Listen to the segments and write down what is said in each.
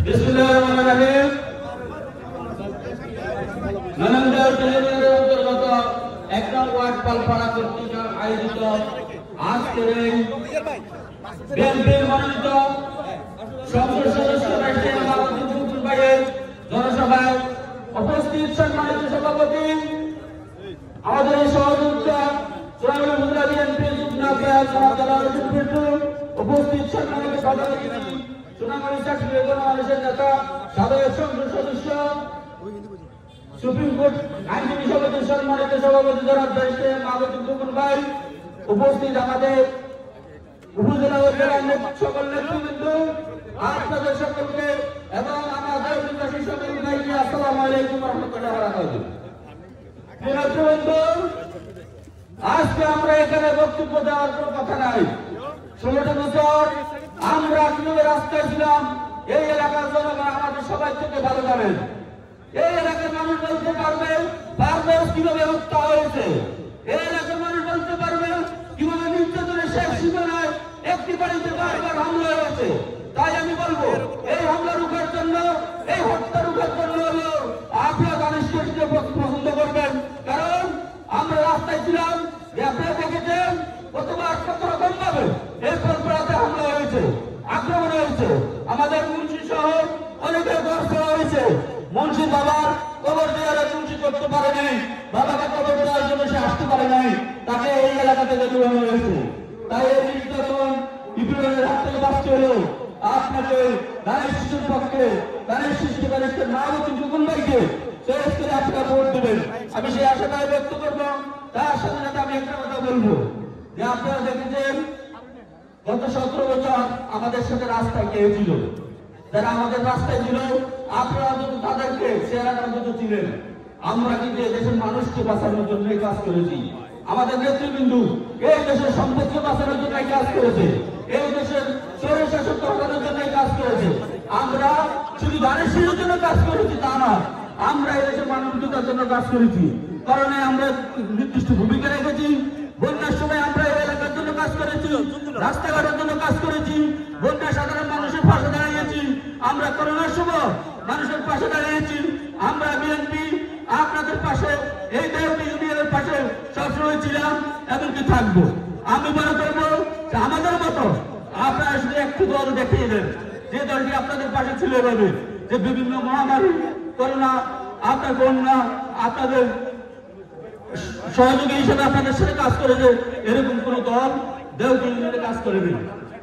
বিসমিল্লাহিররহমানিররহিম। নারায়ণগঞ্জ জেলার অন্তর্গত ১ নং ওয়ার্ড পালপাড়া কর্তৃক আয়োজিত আজকের এই বিএনপির মনোনীত সংসদ সদস্য রাষ্ট্রীয় মাহমুদুল ভাইয়ের জনসভায় উপস্থিত সম্মানিত সভাপতি, আমাদের সহযোগিতা বিএনপি যুগ্ম উপস্থিত সম্মানিত সভাপতি, সোনামণি চাকরি গণমানুষের নেতা, সাবেক সংসদ সদস্য, সুপ্রিম কোর্ট আইনজীবী সমিতির সম্মানিত সভাপতি জনাব ব্যারিস্টার মাহমুদুল ভাই, উপস্থিত আমাদের উপজেলা ও জেলার সকল নেতৃবৃন্দ, আপনাদের সকলকে এবং আমাদের সকল ভাইকে আসসালামু আলাইকুম ওয়া রাহমাতুল্লাহি ওয়া বারাকাতুহু। নেতৃবৃন্দ, আজকে আমরা এখানে বক্তব্য দেওয়ার কোনো কথা নাই। 16 বছর আমরা কিভাবে রাস্তায় ছিলাম এই এলাকার জনগণ আমাদের সবাই থেকে ভালো জানেন। এই এলাকার মানুষ বলতে পারবে বারবার কিভাবে হত্যা হয়েছে, এই এলাকার মানুষ বলতে পারবে কিভাবে নির্যাতনের শেষ সীমানায় একটি বাড়িতে বারবার হামলা হয়েছে। তাই আমি বলবো, এই হামলা রুখার জন্য, এই হত্যা রুখার জন্য হলো আপনারা ধানের পছন্দ করবেন, কারণ আমরা রাস্তায় ছিলাম, আপনারা দেখেছেন কতবার কত রকম ভাবে এই পালপাড়াতে হামলা হয়েছে, আক্রমণ হয়েছে, আমাদের মুন্সি সহ অনেকের ধর্ষণ হয়েছে। মুন্সির বাবার কবর দেওয়ার মুন্সি করতে পারে নাই, বাবাকে কবর দেওয়ার জন্য সে আসতে পারে নাই, তাকে এই এলাকা থেকে দূরানো হয়েছে। তাই এই নির্যাতন বিপ্লবের হাত থেকে বাঁচতে হলো আপনাকে ধানের শিশুর পক্ষে ধানের শিশু ব্যারিস্টার মাহমুদুল ভাইকে শেষ করে আপনারা ভোট দেবেন। আমি সেই আশাটাই ব্যক্ত করবো। তার সাথে সাথে আমি একটা কথা বলবো যে আপনারা দেখেছেন গত 17 বছর আমাদের সাথে রাস্তায় কে ছিল, যারা আমাদের রাস্তায় ছিল আপনারা অন্তত তাদেরকে সেরা অন্তত ছিলেন। আমরা কিন্তু দেশের মানুষকে বাঁচানোর জন্য কাজ করেছি, আমাদের নেতৃবৃন্দ এই দেশের সম্পদকে বাঁচানোর জন্য কাজ করেছে, এই দেশের স্বৈরশাসক হটানোর জন্য কাজ করেছে। আমরা শুধু ধানের শিশুর জন্য কাজ করেছি তা না, আমরা এই দেশের মানবিকতার জন্য কাজ করেছি, কারণে আমরা নির্দিষ্ট ভূমিকা রেখেছি। বন্যার সময় আমরা এই এলাকার জন্য কাজ করেছি, রাস্তাঘাটের জন্য কাজ করেছি, বন্যা সাধারণ মানুষের পাশে দাঁড়িয়েছি, আমরা করোনার সময় মানুষের পাশে দাঁড়িয়েছি। আমরা বিএনপি আপনাদের পাশে, এই দেওয়ানি ইউনিয়নের পাশে সবসময় ছিলাম, এমনকি থাকবো। আমি মনে করবো আমাদের মতো আপনারা শুধু একটু দল দেখিয়ে দেন, যে দলটি আপনাদের পাশে ছিল এভাবে, যে বিভিন্ন মহামারী, করোনা, আপনার বন্যা, আপনাদের সহযোগী হিসেবে আপনাদের সাথে কাজ করেছে, এরকম কোন দল দেওয়ানি ইউনিয়নে কাজ করেনি।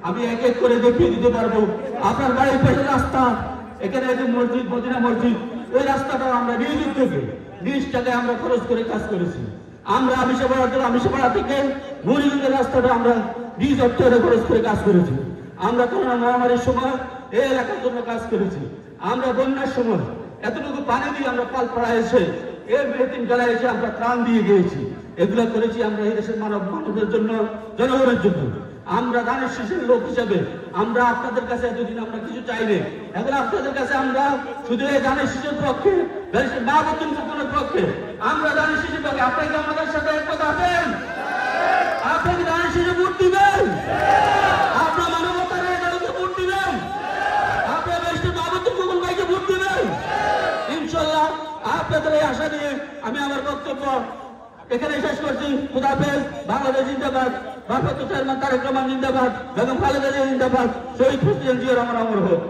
আমি এক এক করে দেখিয়ে দিতে পারবো। আপনার বাড়ির পাশে রাস্তা, এখানে একটি মসজিদ, মদিনা মসজিদ, ওই রাস্তাটা আমরা নিজ থেকে 20 টাকায় আমরা খরচ করে কাজ করেছি। আমরা আমিষাপাড়া থেকে মুড়িগঞ্জের রাস্তাটা আমরা নিজ অর্থে খরচ করে কাজ করেছি। আমরা করোনা মহামারীর সময় এই এলাকার জন্য কাজ করেছি। আমরা বন্যার সময় এতটুকু পানি দিয়ে আমরা পালপাড়া এসে এর বেতিন গালায় এসে আমরা ত্রাণ দিয়ে গিয়েছি। এগুলো করেছি আমরা এই দেশের মানবের জন্য, জনগণের জন্য। আমরা ধানের শীষের লোক হিসাবে আমরা আপনাদের কাছে এতদিন আমরা কিছু চাইনি, এখন আপনাদের কাছে আমরা শুধু এই ধানের শীষের পক্ষে, মাহমুদুল পক্ষে আমরা ধানের শীষের পক্ষে। আপনাকে আমাদের সাথে একমত আছেন? আপনাকে ধানের শীষে ভোট দিবেন? আপনার মানবতার এলাকাতে ভোট দিবেন? আপনার ব্যারিস্টার মাহমুদুল ভাইকে ভোট দিবেন? ইনশাআল্লাহ আপনাদের এই আশা নিয়ে আমি আমার বক্তব্য এখানে শেষ করছি। খুদা হাফেজ। বাংলাদেশ জিন্দাবাদ। ভারপ্রাপ্ত চেয়ারম্যান তারেক রহমান জিন্দাবাদ। বেগম খালেদা জিয়া জিন্দাবাদ। শহীদ প্রেসিডেন্ট জিয়া রহমান অমর হোক।